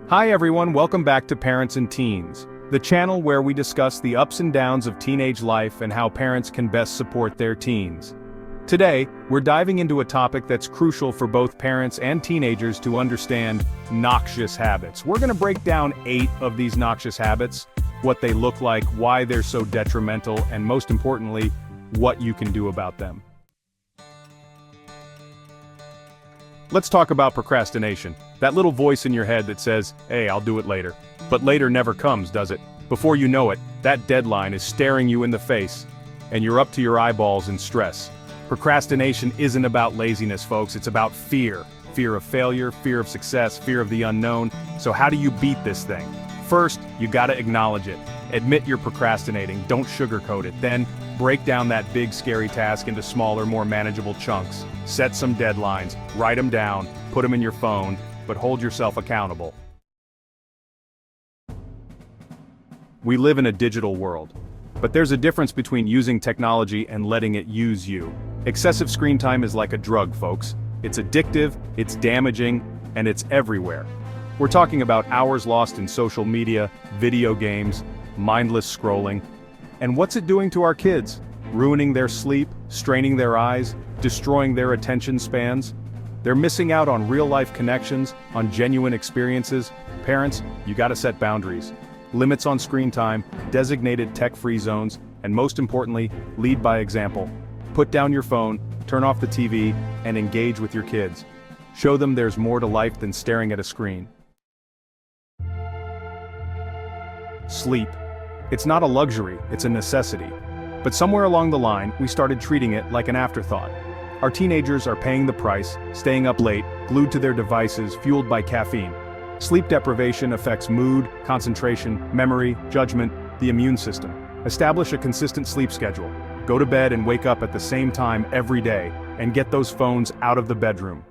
Hi everyone, welcome back to Parents and Teens, the channel where we discuss the ups and downs of teenage life and how parents can best support their teens. Today, we're diving into a topic that's crucial for both parents and teenagers to understand: noxious habits. We're going to break down 8 of these noxious habits, what they look like, why they're so detrimental, and most importantly, what you can do about them. Let's talk about procrastination. That little voice in your head that says, hey, I'll do it later. But later never comes, does it? Before you know it, that deadline is staring you in the face, and you're up to your eyeballs in stress. Procrastination isn't about laziness, folks, it's about fear. Fear of failure, fear of success, fear of the unknown. So how do you beat this thing? First, you gotta acknowledge it. Admit you're procrastinating, don't sugarcoat it. Then, break down that big scary task into smaller, more manageable chunks. Set some deadlines, write them down, put them in your phone, but hold yourself accountable. We live in a digital world, but there's a difference between using technology and letting it use you. Excessive screen time is like a drug, folks. It's addictive, it's damaging, and it's everywhere. We're talking about hours lost in social media, video games, mindless scrolling. And what's it doing to our kids? Ruining their sleep, straining their eyes, destroying their attention spans. They're missing out on real-life connections, on genuine experiences. Parents, you gotta set boundaries. Limits on screen time, designated tech-free zones, and most importantly, lead by example. Put down your phone, turn off the TV, and engage with your kids. Show them there's more to life than staring at a screen. Sleep. It's not a luxury, it's a necessity. But somewhere along the line, we started treating it like an afterthought. Our teenagers are paying the price, staying up late, glued to their devices, fueled by caffeine. Sleep deprivation affects mood, concentration, memory, judgment, the immune system. Establish a consistent sleep schedule. Go to bed and wake up at the same time every day, and get those phones out of the bedroom.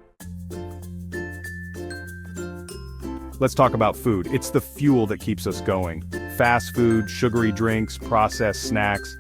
Let's talk about food. It's the fuel that keeps us going. Fast food, sugary drinks, processed snacks.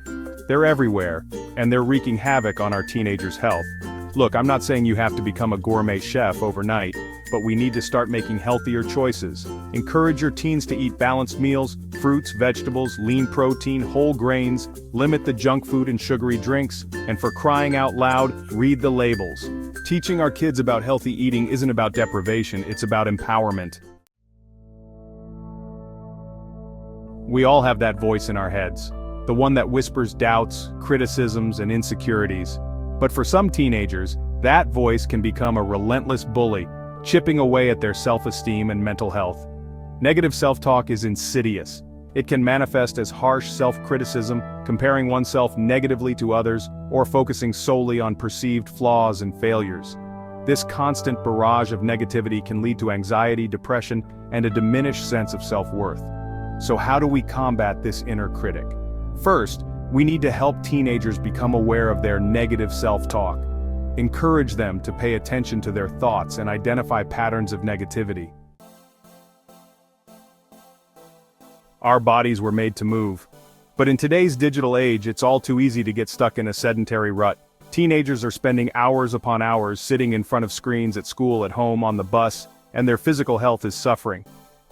They're everywhere, and they're wreaking havoc on our teenagers' health. Look, I'm not saying you have to become a gourmet chef overnight, but we need to start making healthier choices. Encourage your teens to eat balanced meals, fruits, vegetables, lean protein, whole grains, limit the junk food and sugary drinks, and for crying out loud, read the labels. Teaching our kids about healthy eating isn't about deprivation, it's about empowerment. We all have that voice in our heads, the one that whispers doubts, criticisms, and insecurities. But for some teenagers, that voice can become a relentless bully, chipping away at their self-esteem and mental health. Negative self-talk is insidious. It can manifest as harsh self-criticism, comparing oneself negatively to others, or focusing solely on perceived flaws and failures. This constant barrage of negativity can lead to anxiety, depression, and a diminished sense of self-worth. So how do we combat this inner critic? First, we need to help teenagers become aware of their negative self-talk. Encourage them to pay attention to their thoughts and identify patterns of negativity. Our bodies were made to move. But in today's digital age, it's all too easy to get stuck in a sedentary rut. Teenagers are spending hours upon hours sitting in front of screens at school, at home, on the bus, and their physical health is suffering.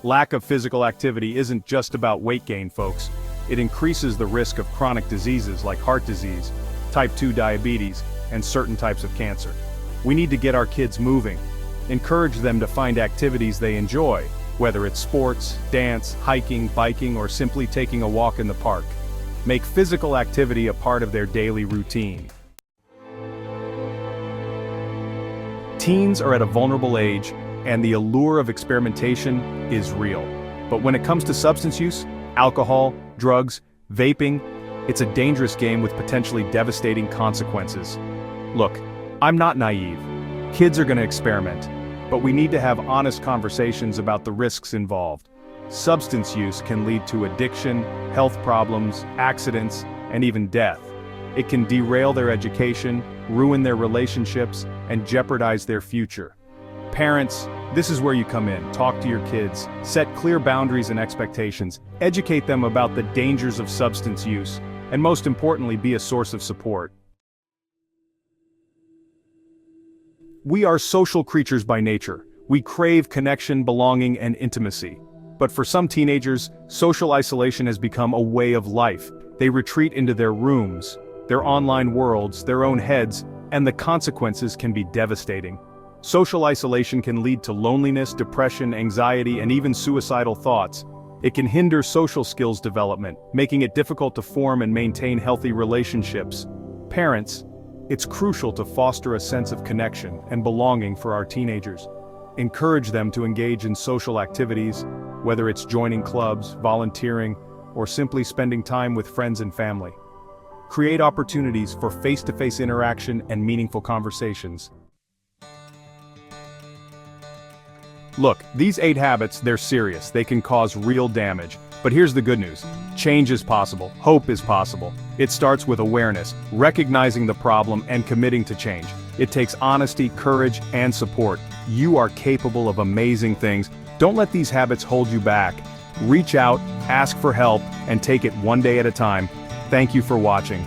Lack of physical activity isn't just about weight gain, folks. It increases the risk of chronic diseases like heart disease, type 2 diabetes, and certain types of cancer. We need to get our kids moving. Encourage them to find activities they enjoy, whether it's sports, dance, hiking, biking, or simply taking a walk in the park. Make physical activity a part of their daily routine. Teens are at a vulnerable age, and the allure of experimentation is real. But when it comes to substance use, alcohol, drugs, vaping, it's a dangerous game with potentially devastating consequences. Look, I'm not naive. Kids are going to experiment, but we need to have honest conversations about the risks involved. Substance use can lead to addiction, health problems, accidents, and even death. It can derail their education, ruin their relationships, and jeopardize their future. Parents, this is where you come in. Talk to your kids, set clear boundaries and expectations, educate them about the dangers of substance use, and most importantly, be a source of support. We are social creatures by nature. We crave connection, belonging, and intimacy. But for some teenagers, social isolation has become a way of life. They retreat into their rooms, their online worlds, their own heads, and the consequences can be devastating. Social isolation can lead to loneliness, depression, anxiety, and even suicidal thoughts. It can hinder social skills development, making it difficult to form and maintain healthy relationships. Parents, it's crucial to foster a sense of connection and belonging for our teenagers. Encourage them to engage in social activities, whether it's joining clubs, volunteering, or simply spending time with friends and family. Create opportunities for face-to-face interaction and meaningful conversations. Look, these 8 habits, they're serious. They can cause real damage. But here's the good news. Change is possible. Hope is possible. It starts with awareness, recognizing the problem, and committing to change. It takes honesty, courage, and support. You are capable of amazing things. Don't let these habits hold you back. Reach out, ask for help, and take it one day at a time. Thank you for watching.